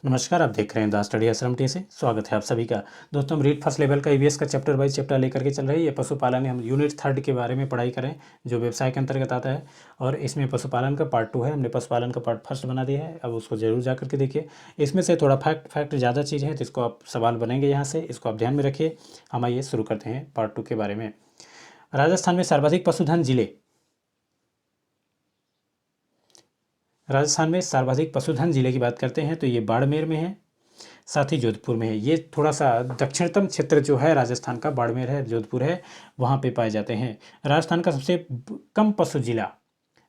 नमस्कार, आप देख रहे हैं द स्टडी आश्रम टी से। स्वागत है आप सभी का। दोस्तों, हम रीड फर्स्ट लेवल का ईवीएस का चैप्टर बाई चैप्टर लेकर के चल रहे हैं। ये पशुपालन है, हम यूनिट 3 के बारे में पढ़ाई करें जो व्यवसाय के अंतर्गत आता है। और इसमें पशुपालन का पार्ट 2 है। हमने पशुपालन का पार्ट फर्स्ट बना दिया है, अब उसको जरूर जा करके देखिए। इसमें से थोड़ा फैक्ट ज़्यादा चीज़ है तो इसको आप सवाल बनेंगे यहाँ से, इसको आप ध्यान में रखिए। हम आइए शुरू करते हैं पार्ट 2 के बारे में। राजस्थान में सर्वाधिक पशुधन जिले, राजस्थान में सर्वाधिक पशुधन जिले की बात करते हैं तो ये बाड़मेर में है, साथ ही जोधपुर में है। ये थोड़ा सा दक्षिणतम क्षेत्र जो है राजस्थान का, बाड़मेर है, जोधपुर है, वहाँ पे पाए जाते हैं। राजस्थान का सबसे कम पशु जिला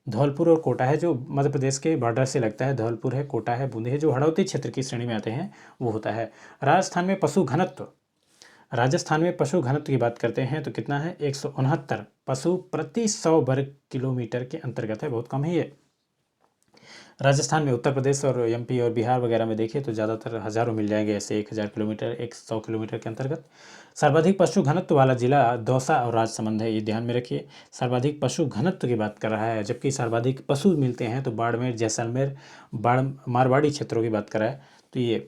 धौलपुर और कोटा है, जो मध्य प्रदेश के बॉर्डर से लगता है। धौलपुर है, कोटा है, बूंदी है, जो हड़ौती क्षेत्र की श्रेणी में आते हैं वो होता है। राजस्थान में पशु घनत्व, राजस्थान में पशु घनत्व की बात करते हैं तो कितना है, 169 पशु प्रति 100 वर्ग किलोमीटर के अंतर्गत है, बहुत कम है ये। राजस्थान में उत्तर प्रदेश और एमपी और बिहार वगैरह में देखिए तो ज़्यादातर हज़ारों मिल जाएंगे, ऐसे 1000 किलोमीटर, 100 किलोमीटर के अंतर्गत। सर्वाधिक पशु घनत्व वाला जिला दौसा और राजसमंद है, ये ध्यान में रखिए। सर्वाधिक पशु घनत्व की बात कर रहा है, जबकि सर्वाधिक पशु मिलते हैं तो बाड़मेर, जैसलमेर, मारवाड़ी क्षेत्रों की बात कर रहा है। तो ये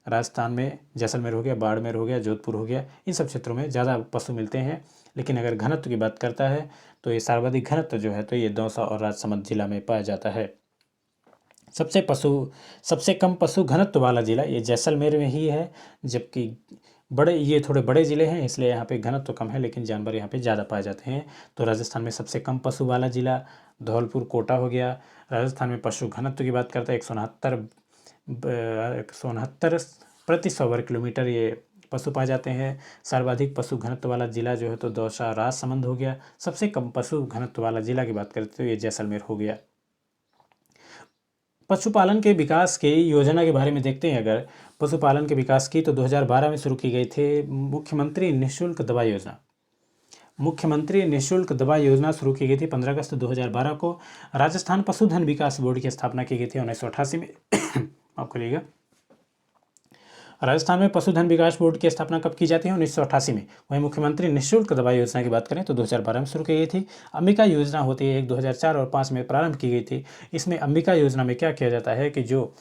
राजस्थान में जैसलमेर हो गया, बाड़मेर हो गया, जोधपुर हो गया, इन सब क्षेत्रों में ज़्यादा पशु मिलते हैं। लेकिन अगर घनत्व की बात करता है तो ये सर्वाधिक घनत्व जो है तो ये दौसा और राजसमंद जिला में पाया जाता है। सबसे कम पशु घनत्व वाला जिला ये जैसलमेर में ही है, जबकि ये थोड़े बड़े ज़िले हैं इसलिए यहाँ पे घनत्व कम है, लेकिन जानवर यहाँ पे ज़्यादा पाए जाते हैं। तो राजस्थान में सबसे कम पशु वाला जिला धौलपुर, कोटा हो गया। राजस्थान में पशु घनत्व की बात करते हैं 169 प्रति 100 वर्ग किलोमीटर ये पशु पाए जाते हैं। सर्वाधिक पशु घनत्व वाला जिला जो है तो दौसा, राजसमंद हो गया। सबसे कम पशु घनत्व वाला जिला की बात करते तो ये जैसलमेर हो गया। पशुपालन के विकास की योजना के बारे में देखते हैं। अगर पशुपालन के विकास की तो 2012 में शुरू की गई थी मुख्यमंत्री निःशुल्क दवा योजना। मुख्यमंत्री निःशुल्क दवा योजना शुरू की गई थी 15 अगस्त 2012 को। राजस्थान पशुधन विकास बोर्ड की स्थापना की गई थी 1988 में। आपको लिएगा, राजस्थान में पशुधन विकास बोर्ड की स्थापना कब की जाती है, 1988 में। वहीं मुख्यमंत्री निःशुल्क दवा योजना की बात करें तो 2012 में शुरू की गई थी। अंबिका योजना होती है, एक 2004 और 5 में प्रारंभ की गई थी। इसमें अंबिका योजना में क्या किया जाता है कि जो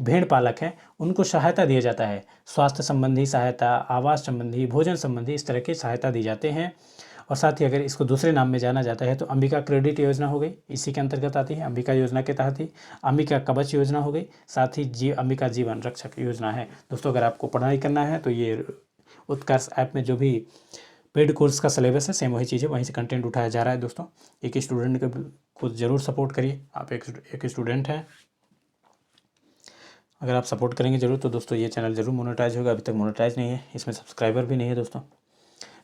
भेड़ पालक हैं उनको सहायता दिया जाता है, स्वास्थ्य संबंधी सहायता, आवास संबंधी, भोजन संबंधी, इस तरह की सहायता दी जाते हैं। और साथ ही अगर इसको दूसरे नाम में जाना जाता है तो अंबिका क्रेडिट योजना हो गई, इसी के अंतर्गत आती है। अंबिका योजना के तहत ही अंबिका कवच योजना हो गई, साथ ही अंबिका जीवन रक्षक योजना है। दोस्तों, अगर आपको पढ़ाई करना है तो ये उत्कर्ष ऐप में जो भी पेड कोर्स का सिलेबस है सेम वही चीज़ है, वहीं से कंटेंट उठाया जा रहा है। दोस्तों, एक स्टूडेंट को ज़रूर सपोर्ट करिए, आप एक स्टूडेंट हैं, अगर आप सपोर्ट करेंगे जरूर तो दोस्तों ये चैनल जरूर मोनेटाइज होगा। अभी तक मोनेटाइज नहीं है, इसमें सब्सक्राइबर भी नहीं है। दोस्तों,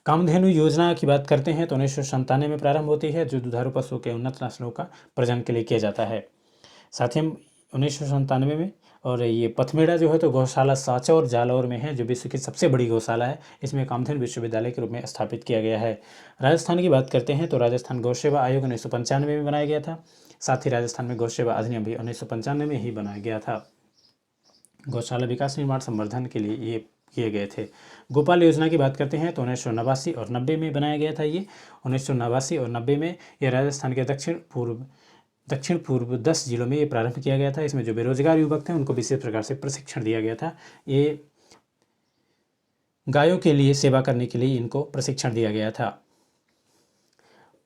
कामधेनु योजना की बात करते हैं तो 1997 में प्रारंभ होती है, जो दुधारू पशुओं के उन्नत नस्लों का प्रजनन के लिए किया जाता है। साथ ही हम 1997 में, और ये पथमेड़ा जो है तो गौशाला सांचौर जालौर में है, जो विश्व की सबसे बड़ी गौशाला है। इसमें कामधेनु विश्वविद्यालय के रूप में स्थापित किया गया है। राजस्थान की बात करते हैं तो राजस्थान गौ सेवा आयोग 1995 में बनाया गया था। साथ ही राजस्थान में गौ सेवा अधिनियम भी 1995 में ही बनाया गया था। गौशाला विकास, निर्माण, संवर्धन के लिए ये किए गए थे। गोपाल योजना की बात करते हैं तो 1989 और 90 में बनाया गया था। ये 1989 और 90 में ये राजस्थान के दक्षिण पूर्व 10 जिलों में ये प्रारंभ किया गया था। इसमें जो बेरोजगार युवक थे उनको विशेष प्रकार से प्रशिक्षण दिया गया था। ये गायों के लिए सेवा करने के लिए इनको प्रशिक्षण दिया गया था।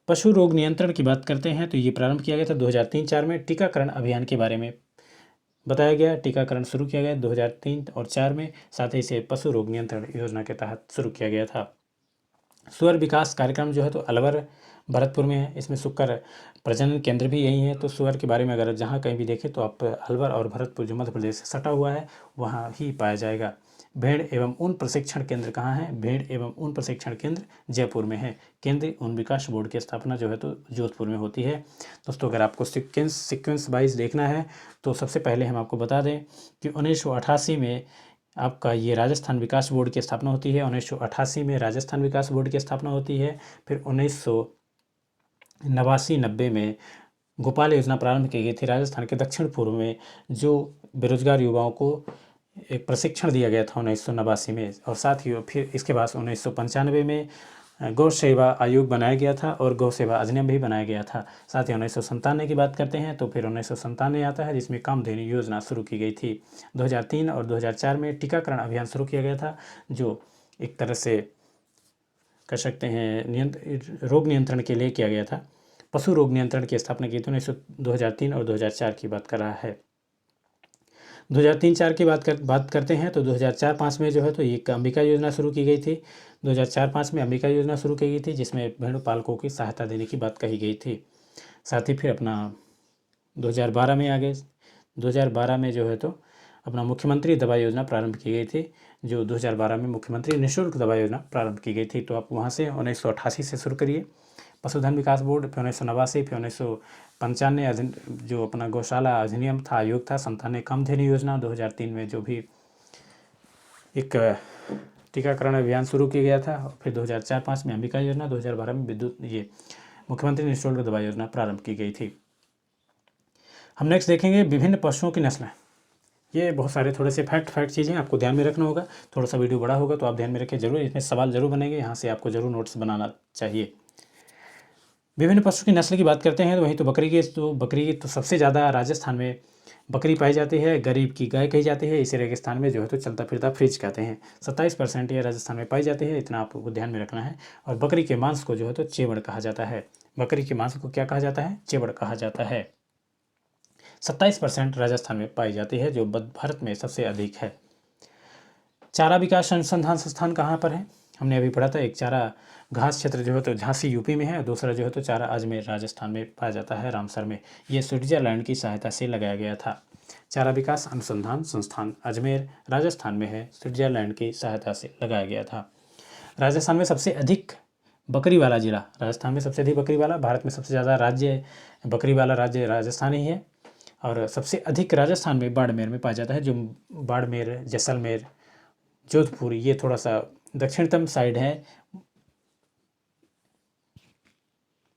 पशु रोग नियंत्रण की बात करते हैं तो ये प्रारंभ किया गया था 2003-4 में। टीकाकरण अभियान के बारे में बताया गया, टीकाकरण शुरू किया गया 2003 और 4 में। साथ ही इसे पशु रोग नियंत्रण योजना के तहत शुरू किया गया था। सुअर विकास कार्यक्रम जो है तो अलवर भरतपुर में है, इसमें सुकर प्रजनन केंद्र भी यही है। तो सुअर के बारे में अगर जहाँ कहीं भी देखें तो आप अलवर और भरतपुर जो मध्य प्रदेश से सटा हुआ है वहाँ ही पाया जाएगा। भेड़ एवं ऊन प्रशिक्षण केंद्र कहाँ है, भेड़ एवं ऊन प्रशिक्षण केंद्र जयपुर में है। केंद्रीय ऊन विकास बोर्ड की स्थापना जो है तो जोधपुर में होती है। दोस्तों, अगर आपको सीक्वेंस वाइज देखना है तो सबसे पहले हम आपको बता दें कि 1988 में आपका ये राजस्थान विकास बोर्ड की स्थापना होती है। 1988 में राजस्थान विकास बोर्ड की स्थापना होती है। फिर 1989-90 में गोपाल योजना प्रारंभ की गई थी राजस्थान के दक्षिण पूर्व में, जो बेरोजगार युवाओं को एक प्रशिक्षण दिया गया था 1989 में। और साथ ही फिर इसके बाद 1995 में गौ सेवा आयोग बनाया गया था और गौ सेवा अधिनियम भी बनाया गया था। साथ ही 1997 की बात करते हैं तो फिर 1997 आता है जिसमें कामधेनु योजना शुरू की गई थी। 2003 और 2004 में टीकाकरण अभियान शुरू किया गया था, जो एक तरह से कह सकते हैं रोग नियंत्रण के लिए किया गया था। पशु रोग नियंत्रण की स्थापना की थी 2003 और 2004 की बात कर रहा है। 2003-04 की बात करते हैं तो 2004-05 में जो है तो एक अंबिका योजना शुरू की गई थी। 2004-05 में अंबिका योजना शुरू की गई थी जिसमें भेड़ पालकों की सहायता देने की बात कही गई थी। साथ ही फिर अपना 2012 में आ गए। 2012 में जो है तो अपना मुख्यमंत्री दवा योजना प्रारंभ की गई थी, जो 2012 में मुख्यमंत्री निःशुल्क दवा योजना प्रारंभ की गई थी। तो आप वहाँ से 1988 से शुरू करिए। पशुधन विकास बोर्ड फिर 1989, फिर 1995 जो अपना गौशाला अधिनियम था, आयोग था। 97 कामधेनु योजना। 2003 में जो भी एक टीकाकरण अभियान शुरू किया गया था। फिर 2004-05 में अंबिका योजना। 2012 में विद्युत ये मुख्यमंत्री निःशुल्क दवा योजना प्रारंभ की गई थी। हम नेक्स्ट देखेंगे विभिन्न पशुओं की नस्लें। ये बहुत सारे थोड़े से फैक्ट चीज़ें आपको ध्यान में रखना होगा। थोड़ा सा वीडियो बड़ा होगा तो आप ध्यान में रखें जरूर, इसमें सवाल जरूर बनेंगे, यहाँ से आपको जरूर नोट्स बनाना चाहिए। विभिन्न पशु की नस्ल की बात करते हैं तो वहीं तो बकरी की तो सबसे ज़्यादा राजस्थान में बकरी पाई जाती है। गरीब की गाय कही जाती है। इसे रेगिस्तान में जो है तो चलता फिरता फ्रिज कहते हैं। 27% ये राजस्थान में पाई जाती है, इतना आपको ध्यान में रखना है। और बकरी के मांस को जो है तो चेवड़ कहा जाता है। बकरी के मांस को क्या कहा जाता है? चेवड़ कहा जाता है। 27% राजस्थान में पाई जाती है, जो भारत में सबसे अधिक है। चारा विकास अनुसंधान संस्थान कहाँ पर है? हमने अभी पढ़ा था। एक चारा घास क्षेत्र जो है तो झांसी यूपी में है, और दूसरा जो है तो चारा अजमेर राजस्थान में पाया जाता है, रामसर में। ये स्विट्जरलैंड की सहायता से लगाया गया था। चारा विकास अनुसंधान संस्थान अजमेर राजस्थान में है, स्विट्जरलैंड की सहायता से लगाया गया था। राजस्थान में सबसे अधिक बकरी वाला जिला, राजस्थान में सबसे अधिक बकरी वाला, भारत में सबसे ज़्यादा राज्य बकरी वाला राज्य राजस्थान ही है। और सबसे अधिक राजस्थान में बाड़मेर में पाया जाता है, जो बाड़मेर, जैसलमेर, जोधपुर, ये थोड़ा सा दक्षिणतम साइड है।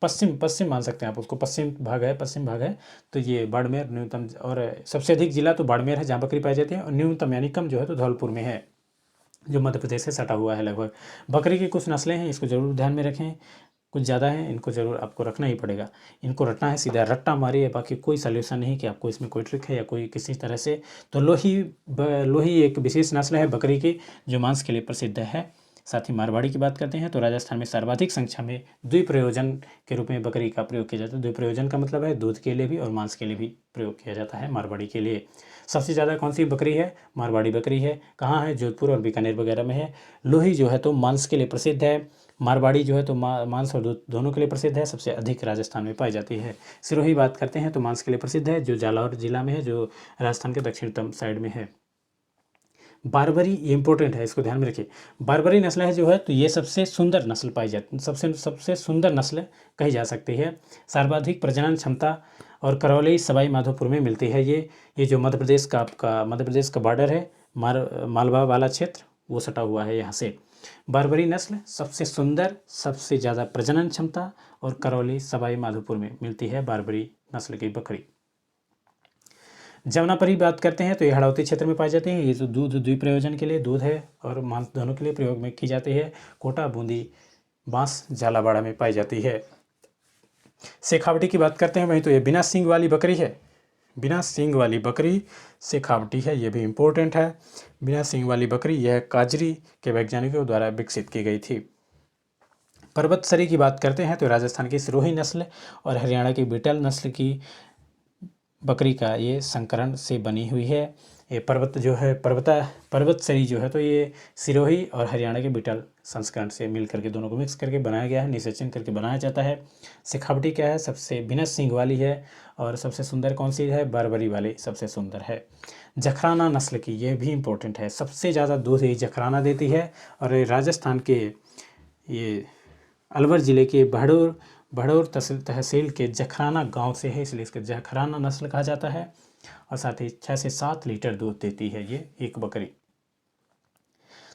पश्चिम मान सकते हैं आप उसको, पश्चिम भाग है। तो ये बाड़मेर न्यूनतम, और सबसे अधिक जिला तो बाड़मेर है जहाँ बकरी पाई जाती है, और न्यूनतम यानी कम जो है तो धौलपुर में है, जो मध्य प्रदेश से सटा हुआ है लगभग। बकरी की कुछ नस्लें हैं, इसको जरूर ध्यान में रखें। कुछ ज़्यादा है, इनको जरूर आपको रखना ही पड़ेगा। इनको रटना है, सीधा रट्टा मारी है, बाकी कोई सॉल्यूशन नहीं कि आपको इसमें कोई ट्रिक है या कोई किसी तरह से। तो लोही एक विशेष नस्ल है बकरी की, जो मांस के लिए प्रसिद्ध है। साथ ही मारवाड़ी की बात करते हैं तो राजस्थान में सर्वाधिक संख्या में द्विप्रयोजन के रूप में बकरी का प्रयोग किया जाता है। द्विप्रयोजन का मतलब है दूध के लिए भी और मांस के लिए भी प्रयोग किया जाता है मारवाड़ी के लिए। सबसे ज़्यादा कौन सी बकरी है? मारवाड़ी बकरी है। कहाँ है? जोधपुर और बीकानेर वगैरह में है। लोही जो है तो मांस के लिए प्रसिद्ध है। मारवाड़ी जो है तो मांस और दूध दोनों के लिए प्रसिद्ध है, सबसे अधिक राजस्थान में पाई जाती है। सिरोही बात करते हैं तो मांस के लिए प्रसिद्ध है, जो जालौर जिला में है, जो राजस्थान के दक्षिणतम साइड में है। बारबरी, ये इंपॉर्टेंट है, इसको ध्यान में रखिए। बारबरी नस्ल है जो है तो ये सबसे सुंदर नस्ल पाई जाती है, सबसे सुंदर नस्ल कही जा सकती है। सर्वाधिक प्रजनन क्षमता और करौली सवाई माधोपुर में मिलती है। ये जो मध्य प्रदेश का बॉर्डर है, मालवा वाला क्षेत्र, वो सटा हुआ है यहाँ से। बारबरी नस्ल सबसे सुंदर, सबसे ज़्यादा प्रजनन क्षमता और करौली सवाई माधोपुर में मिलती है बारबरी नस्ल की बकरी। जमुनापरी बात करते हैं तो ये हड़ौती क्षेत्र में पाई जाती है। ये जो दूध द्विप्रयोजन के लिए, दूध है और मांस दोनों के लिए प्रयोग में की जाती है। कोटा, बूंदी, बांस, झालावाड़ में पाई जाती है। शेखावटी की बात करते हैं वहीं तो ये बिना सींग वाली बकरी है। बिना सींग वाली बकरी शेखावटी है, ये भी इम्पोर्टेंट है। बिना सींग वाली बकरी यह काजरी के वैज्ञानिकों द्वारा विकसित की गई थी। पर्वतसरी की बात करते हैं तो राजस्थान की सिरोही नस्ल और हरियाणा की बीटल नस्ल की बकरी का ये संकरण से बनी हुई है। ये पर्वतसरी जो है तो ये सिरोही और हरियाणा के बीटल संस्करण से मिल करके दोनों को मिक्स करके बनाया गया है, निषेचन करके बनाया जाता है। शेखावटी क्या है? सबसे बिना सींग वाली है। और सबसे सुंदर कौन सी है? बारबरी वाली सबसे सुंदर है। जखराना नस्ल की, ये भी इम्पोर्टेंट है, सबसे ज़्यादा दूध ये जखराना देती है। और राजस्थान के ये अलवर ज़िले के भड़ौर तहसील के जखराना गांव से है, इसलिए इसका जखराना नस्ल कहा जाता है। और साथ ही 6 से 7 लीटर दूध देती है ये एक बकरी।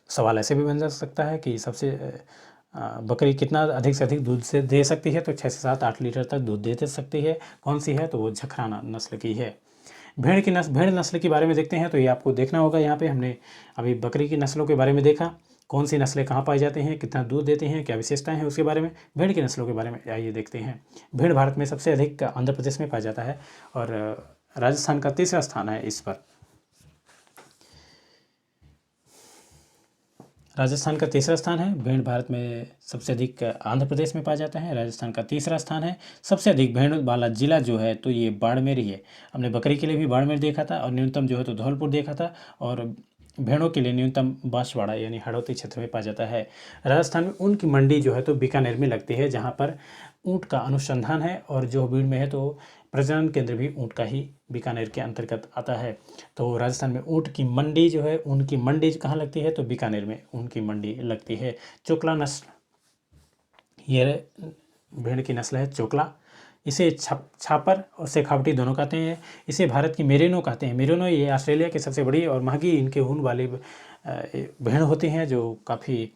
सवाल ऐसे भी बन जा सकता है कि सबसे बकरी कितना अधिक से अधिक दूध से दे सकती है? तो 6 से 7 8 लीटर तक दूध दे सकती है। कौन सी है? तो वो जखराना नस्ल की है। भेड़ नस्ल के बारे में देखते हैं तो ये आपको देखना होगा। यहाँ पे हमने अभी बकरी की नस्लों के बारे में देखा, कौन सी नस्लें कहाँ पाई जाती हैं, कितना दूध देती हैं, क्या विशेषताएं हैं, उसके बारे में, भेड़ की नस्लों के बारे में आइए देखते हैं। भेड़ भारत में सबसे अधिक आंध्र प्रदेश में पाया जाता है और राजस्थान का तीसरा स्थान है इस पर। राजस्थान का तीसरा स्थान है। भेड़ भारत में सबसे अधिक आंध्र प्रदेश में पाया जाता है। राजस्थान का तीसरा स्थान है। सबसे अधिक भेड़ वाला जिला जो है तो ये बाड़मेर ही है। हमने बकरी के लिए भी बाड़मेर देखा था और न्यूनतम जो है तो धौलपुर देखा था, और भेड़ों के लिए न्यूनतम बांसवाड़ा यानी हड़ौती क्षेत्र में पाया जाता है। राजस्थान में ऊन की मंडी जो है तो बीकानेर में लगती है, जहाँ पर ऊँट का अनुसंधान है, और जो भीड़ में है तो प्रजनन केंद्र भी ऊँट का ही बीकानेर के अंतर्गत आता है। तो राजस्थान में ऊँट की मंडी जो है, ऊन की मंडी कहाँ लगती है तो बीकानेर में ऊन की मंडी लगती है। चोकला नस्ल, ये भेड़ की नस्ल है चोकला। इसे छापर और शेखावटी दोनों कहते हैं। इसे भारत की मेरिनो कहते हैं। मेरिनो ये ऑस्ट्रेलिया की सबसे बड़ी और महंगी इनके ऊन वाली भेड़ होती हैं, जो काफ़ी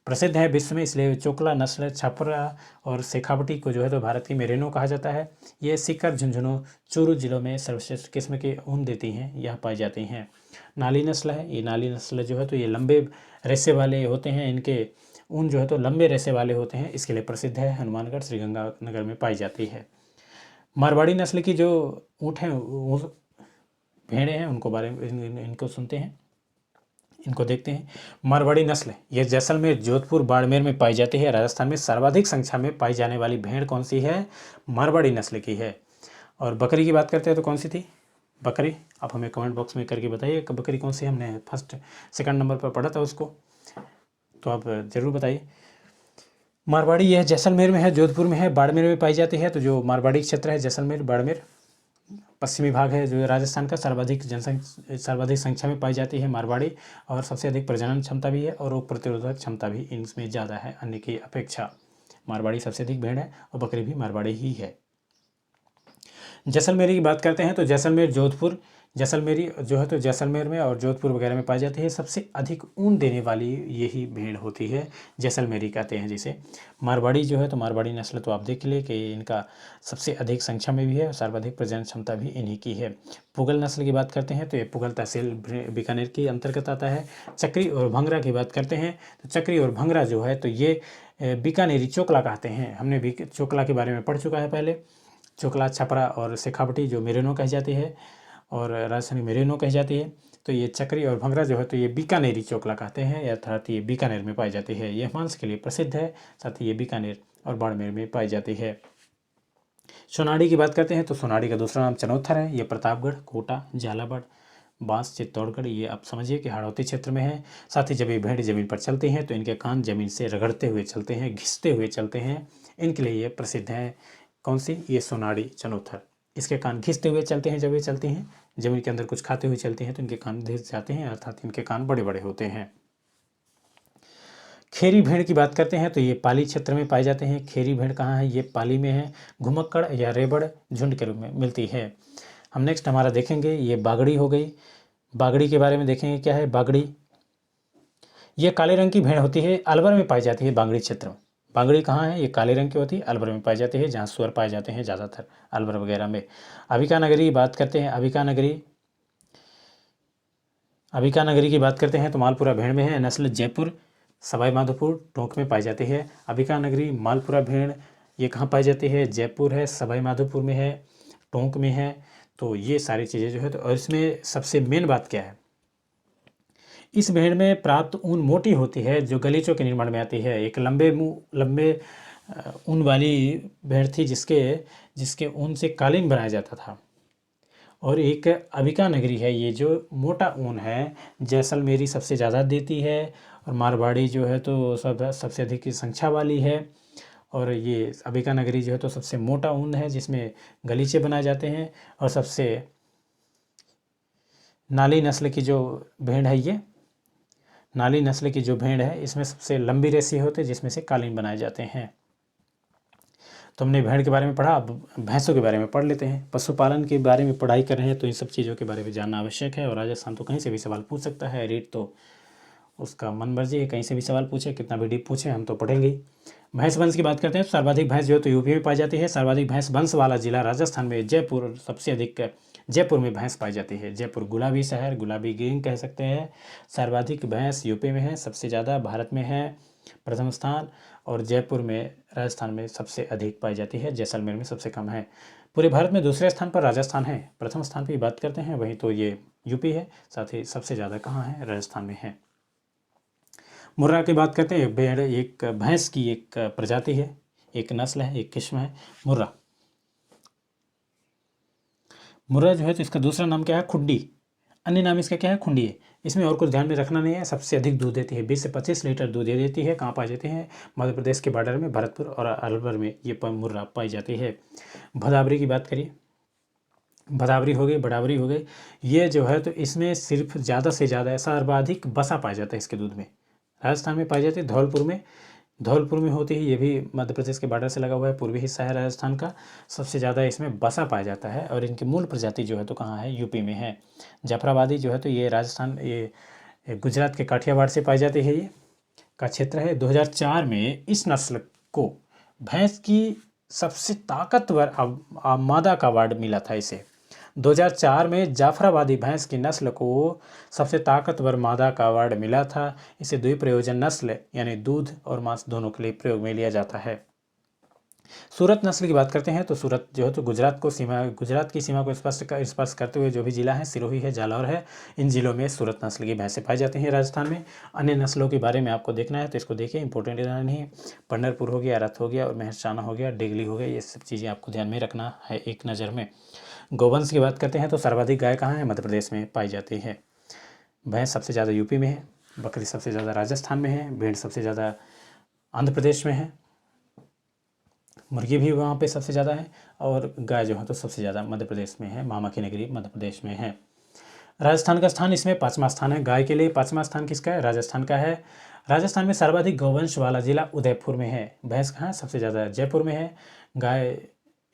प्रसिद्ध है विश्व में, इसलिए चोकला नस्ल, छापरा और शेखावटी को जो है तो भारत की मेरिनो कहा जाता है। ये सीकर, झुंझुनू, चूरू जिलों में सर्वश्रेष्ठ किस्म के ऊन देती हैं, यह पाई जाती हैं। नाली नस्ल है। ये नाली नस्ल जो है तो ये लंबे रेशे वाले होते हैं, इनके ऊन जो है तो लंबे रेशे वाले होते हैं, इसके लिए प्रसिद्ध है। हनुमानगढ़, श्रीगंगानगर में पाई जाती है। मारवाड़ी नस्ल की जो ऊँट हैं, भेड़ें हैं, उनको बारे में इनको सुनते हैं, इनको देखते हैं। मारवाड़ी नस्ल, ये जैसलमेर, जोधपुर, बाड़मेर में पाई जाती है। राजस्थान में सर्वाधिक संख्या में पाई जाने वाली भेड़ कौन सी है? मारवाड़ी नस्ल की है। और बकरी की बात करते हैं तो कौन सी थी बकरी? आप हमें कमेंट बॉक्स में करके बताइए बकरी कौन सी, हमने फर्स्ट सेकंड नंबर पर पढ़ा था उसको, तो आप ज़रूर बताइए। मारवाड़ी यह जैसलमेर में है, जोधपुर में है, बाड़मेर में पाई जाती है। तो जो मारवाड़ी क्षेत्र है, जैसलमेर, बाड़मेर, पश्चिमी भाग है जो राजस्थान का, सर्वाधिक संख्या में पाई जाती है मारवाड़ी, और सबसे अधिक प्रजनन क्षमता भी है और रोग प्रतिरोधक क्षमता भी इनमें ज़्यादा है अन्य की अपेक्षा। मारवाड़ी सबसे अधिक भेड़ है और बकरी भी मारवाड़ी ही है। जैसलमेरी की बात करते हैं तो जैसलमेर, जोधपुर, जैसलमेरी जो है तो जैसलमेर में और जोधपुर वगैरह में पाई जाती है। सबसे अधिक ऊन देने वाली यही भेड़ होती है, जैसलमेरी कहते हैं जिसे। मारवाड़ी जो है तो मारवाड़ी नस्ल तो आप देख लिए कि इनका सबसे अधिक संख्या में भी है और सर्वाधिक प्रजनन क्षमता भी इन्हीं की है। पुगल नस्ल की बात करते हैं तो ये पुगल तहसील बीकानेर के अंतर्गत आता है। चक्री और भंगरा की बात करते हैं तो चक्री और भंगरा जो है तो ये बीकानेरी चोकला कहते हैं। हमने भी चोकला के बारे में पढ़ चुका है पहले। चोकला, छपरा और शेखावटी जो मेरिनो कही जाती है और राजस्थानी मेरिनो कही जाती है। तो ये चक्री और भंगरा जो है तो ये बीकानेरी चोकला कहते हैं, अर्थात ये बीकानेर में पाई जाती है। यह मांस के लिए प्रसिद्ध है, साथ ही ये बीकानेर और बाड़मेर में पाई जाती है। सोनाड़ी की बात करते हैं तो सोनाड़ी का दूसरा नाम चनौथर है। ये प्रतापगढ़, कोटा, झालावाड़, बांस, चित्तौड़गढ़, ये आप समझिए कि हाड़ौती क्षेत्र में है। साथ ही जब ये भेड़ जमीन पर चलती हैं तो इनके कान जमीन से रगड़ते हुए चलते हैं, घिसते हुए चलते हैं, इनके लिए ये प्रसिद्ध है। कौन सी? ये सोनाड़ी चनौथर। इसके कान घिसते हुए चलते हैं, जब ये चलती हैं जमीन के अंदर कुछ खाते हुए चलते हैं तो इनके कान घिस जाते हैं, अर्थात इनके कान बड़े बड़े होते हैं। खेरी भेड़ की बात करते हैं तो ये पाली क्षेत्र में पाए जाते हैं। खेरी भेड़ कहाँ है? ये पाली में है। घुमक्कड़ या रेबड़ झुंड के रूप में मिलती है। हम नेक्स्ट हमारा देखेंगे ये बागड़ी हो गई। बागड़ी के बारे में देखेंगे क्या है बागड़ी। ये काले रंग की भेड़ होती है, अलवर में पाई जाती है बागड़ी क्षेत्र में। बागड़ी कहाँ है? ये काले रंग की होती है, अलवर में पाई जाती है, जहाँ सुअर पाए जाते हैं ज़्यादातर अलवर वगैरह में। अबिका नगरी की बात करते हैं। अबिका नगरी की बात करते हैं तो मालपुरा भेड़ में है। नस्ल जयपुर, सवाई माधोपुर, टोंक में पाई जाती है। अबिका नगरी, मालपुरा भेड़, ये कहाँ पाई जाती है? जयपुर है, सवाई माधोपुर में है, टोंक में है। तो ये सारी चीज़ें जो है तो, और इसमें सबसे मेन बात क्या है, इस भेड़ में प्राप्त ऊन मोटी होती है जो गलीचों के निर्माण में आती है। एक लंबे ऊन वाली भेड़ थी जिसके ऊन से कालीन बनाया जाता था। और एक अबिका नगरी है, ये जो मोटा ऊन है जैसलमेरी सबसे ज़्यादा देती है, और मारवाड़ी जो है तो सबसे अधिक संख्या वाली है। और ये अबिका नगरी जो है तो सबसे मोटा ऊन है जिसमें गलीचे बनाए जाते हैं। और सबसे नाली नस्ल की जो भेड़ है, ये नाली नस्ल की जो भेड़ है इसमें सबसे लंबी रेसी होती है जिसमें से कालीन बनाए जाते हैं। तो हमने भेड़ के बारे में पढ़ा, अब भैंसों के बारे में पढ़ लेते हैं। पशुपालन के बारे में पढ़ाई कर रहे हैं तो इन सब चीज़ों के बारे में जानना आवश्यक है। और राजस्थान तो कहीं से भी सवाल पूछ सकता है, रीड तो उसका मन मर्जी है, कहीं से भी सवाल पूछे, कितना भी डीप पूछे, हम तो पढ़ेंगे। भैंस वंश की बात करते हैं तो सर्वाधिक भैंस जो है तो यूपी में पाई जाती है। सर्वाधिक भैंस वंश वाला जिला राजस्थान में जयपुर, सबसे अधिक जयपुर में भैंस पाई जाती है। जयपुर गुलाबी शहर, गुलाबी गैंग कह सकते हैं। सर्वाधिक भैंस यूपी में है, सबसे ज़्यादा भारत में है प्रथम स्थान, और जयपुर में राजस्थान में सबसे अधिक पाई जाती है, जैसलमेर में सबसे कम है। पूरे भारत में दूसरे स्थान पर राजस्थान है। प्रथम स्थान की बात करते हैं वहीं तो ये यूपी है, साथ ही सबसे ज़्यादा कहाँ है, राजस्थान में है। मुर्रा की बात करते हैं, भेड़ एक भैंस की एक प्रजाति है, एक नस्ल है, एक किस्म है मुर्रा। मुर्रा जो है तो इसका दूसरा नाम क्या है, खुड्डी। अन्य नाम इसका क्या है, खुंडी है। इसमें और कुछ ध्यान में रखना नहीं है। सबसे अधिक दूध देती है, 20 से 25 लीटर दूध दे देती है। कहाँ पाई जाती है, मध्य प्रदेश के बॉर्डर में, भरतपुर और अलवर में ये मुर्रा पाई जाती है। भदावरी की बात करिए, भदावरी हो गई, बड़ावरी हो गई, ये जो है तो इसमें सिर्फ ज़्यादा से ज़्यादा सर्वाधिक बसा पाया जाता है इसके दूध में। राजस्थान में पाई जाती है, धौलपुर में होती है। ये भी मध्य प्रदेश के बॉर्डर से लगा हुआ है, पूर्वी हिस्सा है राजस्थान का। सबसे ज़्यादा इसमें बसा पाया जाता है, और इनकी मूल प्रजाति जो है तो कहाँ है, यूपी में है। जाफराबादी जो है तो ये राजस्थान, ये गुजरात के काठियावाड़ से पाई जाती है, ये का क्षेत्र है। 2004 में इस नस्ल को भैंस की सबसे ताकतवर मादा का अवार्ड मिला था इसे। 2004 में जाफराबादी भैंस की नस्ल को सबसे ताकतवर मादा का अवार्ड मिला था। इसे द्विप्रयोजन नस्ल यानी दूध और मांस दोनों के लिए प्रयोग में लिया जाता है। सूरत नस्ल की बात करते हैं तो सूरत जो है तो गुजरात की सीमा को स्पर्श करते हुए जो भी जिला है, सिरोही है, जालौर है, इन जिलों में सूरत नस्ल की भैंसें पाई जाती हैं राजस्थान में। अन्य नस्लों के बारे में आपको देखना है तो इसको देखिए, इंपॉर्टेंट नहीं। पंढरपुर हो गया, रथ हो गया, और मेहसाना हो गया, डेगली हो गया, ये सब चीज़ें आपको ध्यान में रखना है एक नज़र में। गौवंश की बात करते हैं तो सर्वाधिक गाय कहाँ है, मध्य प्रदेश में पाई जाती है। भैंस सबसे ज़्यादा यूपी में है, बकरी सबसे ज़्यादा राजस्थान में है, भेड़ सबसे ज़्यादा आंध्र प्रदेश में है, मुर्गी भी वहाँ पे सबसे ज़्यादा है, और गाय जो है तो सबसे ज़्यादा मध्य प्रदेश में है, मामा की नगरी मध्य प्रदेश में है। राजस्थान का स्थान इसमें 5वां स्थान है गाय के लिए। 5वां स्थान किसका है, राजस्थान का है। राजस्थान में सर्वाधिक गौवंश वाला जिला उदयपुर में है। भैंस कहाँ है, सबसे ज़्यादा जयपुर में है। गाय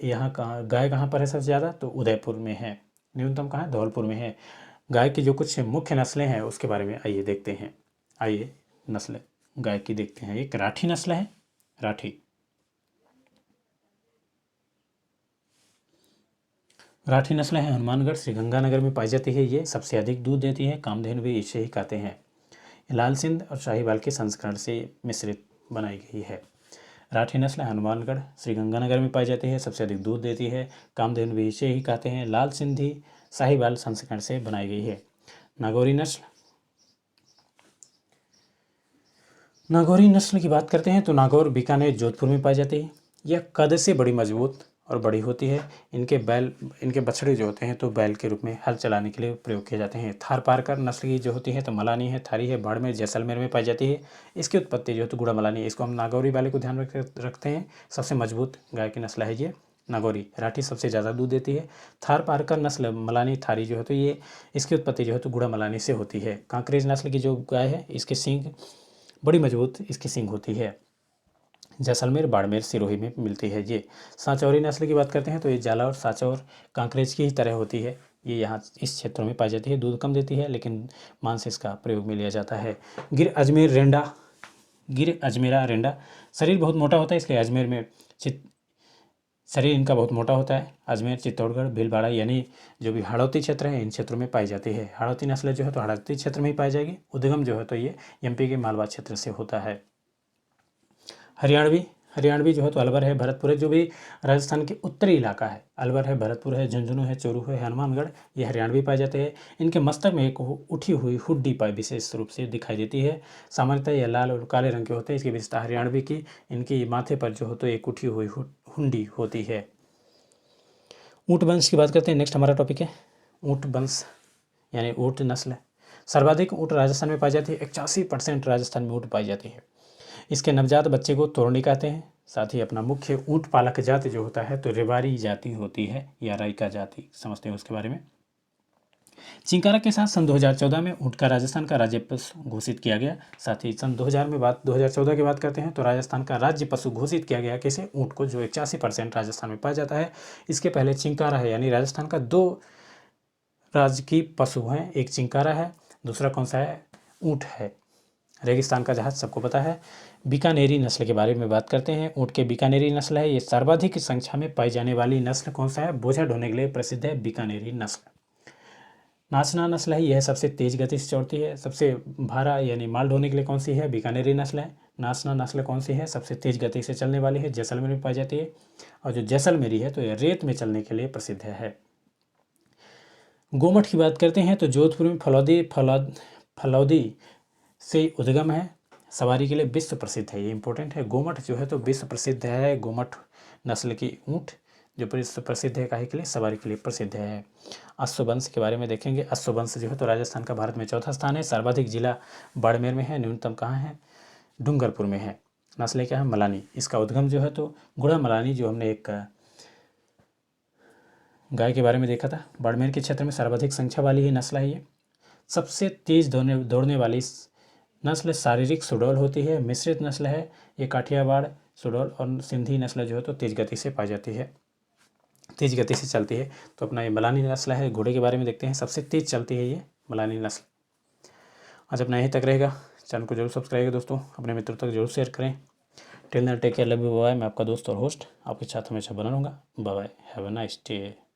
कहाँ पर है सबसे ज़्यादा, तो उदयपुर में है। न्यूनतम कहाँ है, धौलपुर में है। गाय की जो कुछ मुख्य नस्लें हैं उसके बारे में आइए देखते हैं। आइए नस्ल गाय की देखते हैं। एक राठी नस्ल है, राठी नस्ल है, हनुमानगढ़ श्रीगंगानगर में पाई जाती है। ये सबसे अधिक दूध देती है, कामधेनु भी इसे ही कहते हैं। लाल सिंध और शाहीवाल के संस्करण से मिश्रित बनाई गई है। राठी नस्ल हनुमानगढ़ श्रीगंगानगर में पाई जाती है, सबसे अधिक दूध देती है, कामधेनु भी इसे ही कहते हैं। लाल सिंधी शाहीवाल संस्करण से बनाई गई है। नागौरी नस्ल की बात करते हैं तो नागौर बीकानेर जोधपुर में पाई जाती है। यह कद से बड़ी मजबूत और बड़ी होती है। इनके बछड़े जो होते हैं तो बैल के रूप में हल चलाने के लिए प्रयोग किए जाते हैं। थारपारकर नस्ल की जो होती है तो मलानी है, थारी है, बाड़मेर जैसलमेर में पाई जाती है। इसकी उत्पत्ति जो है तो गुड़ा मलानी है। इसको हम नागौरी वाले को ध्यान रखते हैं। सबसे मजबूत गाय की नस्ल है ये नागौरी। राठी सबसे ज़्यादा दूध देती है। थारपारकर नस्ल मलानी थारी जो है तो ये इसकी उत्पत्ति जो है तो गुड़ा मलानी से होती है। कांकरेज नस्ल की जो गाय है इसके सींग बड़ी मजबूत इसकी सींग होती है। जैसलमेर, बाड़मेर, सिरोही में मिलती है ये। सांचौरी नस्ल की बात करते हैं तो ये जालौर, सांचौर, कांकरेज की ही तरह होती है। ये यहाँ इस क्षेत्रों में पाई जाती है। दूध कम देती है लेकिन मांस इसका प्रयोग में लिया जाता है। गिर अजमेरा रेंडा शरीर बहुत मोटा होता है, इसलिए अजमेर में शरीर इनका बहुत मोटा होता है। अजमेर, चित्तौड़गढ़, भीलवाड़ा यानी जो भी हाड़ौती क्षेत्र है इन क्षेत्रों में पाई जाती है। हाड़ौती नस्ल जो है तो हाड़ौती क्षेत्र में ही पाई जाएगी। उद्गम जो है तो ये एमपी के मालवा क्षेत्र से होता है। हरियाणवी जो है तो अलवर है, भरतपुर है, जो भी राजस्थान के उत्तरी इलाका है। अलवर है, भरतपुर है, झुंझुनू है, चोरू है, हनुमानगढ़, ये हरियाणवी पाए जाते हैं। इनके मस्तक में एक उठी हुई हुड्डी पाई विशेष रूप से दिखाई देती है। सामान्यतः यह लाल और काले रंग के होते हैं। इसकी विशेषता हरियाणवी की इनकी माथे पर जो हो तो एक उठी हुई हुंडी होती है। ऊँट वंश की बात करते हैं। नेक्स्ट हमारा टॉपिक है ऊँट वंश यानी ऊँट नस्ल। सर्वाधिक ऊँट राजस्थान में पाई जाती है। 81% राजस्थान में ऊँट पाई जाती है। इसके नवजात बच्चे को तोरणी कहते हैं। साथ ही अपना मुख्य ऊँट पालक जाति जो होता है तो रेवाड़ी जाति होती है या राइका जाति, समझते हैं उसके बारे में। चिंकारा के साथ सन 2014 में ऊँट का राजस्थान का राज्य पशु घोषित किया गया। साथ ही सन 2014 की बात करते हैं तो राजस्थान का राज्य पशु घोषित किया गया कैसे, ऊँट को, जो 81% राजस्थान में पाया जाता है। इसके पहले चिंकारा है, यानी राजस्थान का 2 राज्य की पशु हैं, एक चिंकारा है, दूसरा कौन सा है, ऊँट है। रेगिस्तान का जहाज सबको पता है। बीकानेरी नस्ल के बारे में बात करते हैं। ऊँट के बीकानेरी नस्ल है, ये सर्वाधिक संख्या में पाई जाने वाली नस्ल कौन सा है? बोझा ढोने के लिए प्रसिद्ध है बीकानेरी नस्ल। नाचना नस्ल है, यह सबसे तेज गति से चौड़ती है। सबसे भारा यानी माल ढोने के लिए कौन सी है? बीकानेरी नस्ल है। नाचना नस्ल कौन सी है? सबसे तेज गति से चलने वाली है, जैसलमेर में पाई जाती है। और जो जैसलमेरी है तो यह रेत में चलने के लिए प्रसिद्ध है। गोमठ की बात करते हैं तो जोधपुर में फलौदी से उद्गम है, सवारी के लिए विश्व प्रसिद्ध है। ये इंपॉर्टेंट है, गोमठ जो है तो विश्व प्रसिद्ध है। गोमठ नस्ल की ऊँट जो विश्व प्रसिद्ध है, काहे के लिए? सवारी के लिए प्रसिद्ध है। अश्ववंश के बारे में देखेंगे। अश्ववंश जो है तो राजस्थान का भारत में चौथा स्थान है। सर्वाधिक जिला बाड़मेर में है, न्यूनतम कहाँ है? डूंगरपुर में है। नस्लें क्या है? मलानी। इसका उद्गम जो है तो गुड़ा मलानी, जो हमने एक गाय के बारे में देखा था। बाड़मेर के क्षेत्र में सर्वाधिक संख्या वाली ही नस्ल है ये। सबसे तेज दौड़ने वाली नस्ल शारीरिक सुडौल होती है, मिश्रित नस्ल है ये। काठियावाड़, सुडौल और सिंधी नस्ल जो है तो तेज गति से पाई जाती है, तेज गति से चलती है। तो अपना ये मलानी नस्ल है। घोड़े के बारे में देखते हैं, सबसे तेज चलती है ये मलानी नस्ल। आज अपना यहीं तक रहेगा। चैनल को जरूर सब्सक्राइब करें दोस्तों, अपने मित्रों तक जरूर शेयर करें। Till then take care, love you, bye. मैं आपका दोस्त और होस्ट आपके साथ हमेशा बना रहूँगा। Bye bye, have a nice day.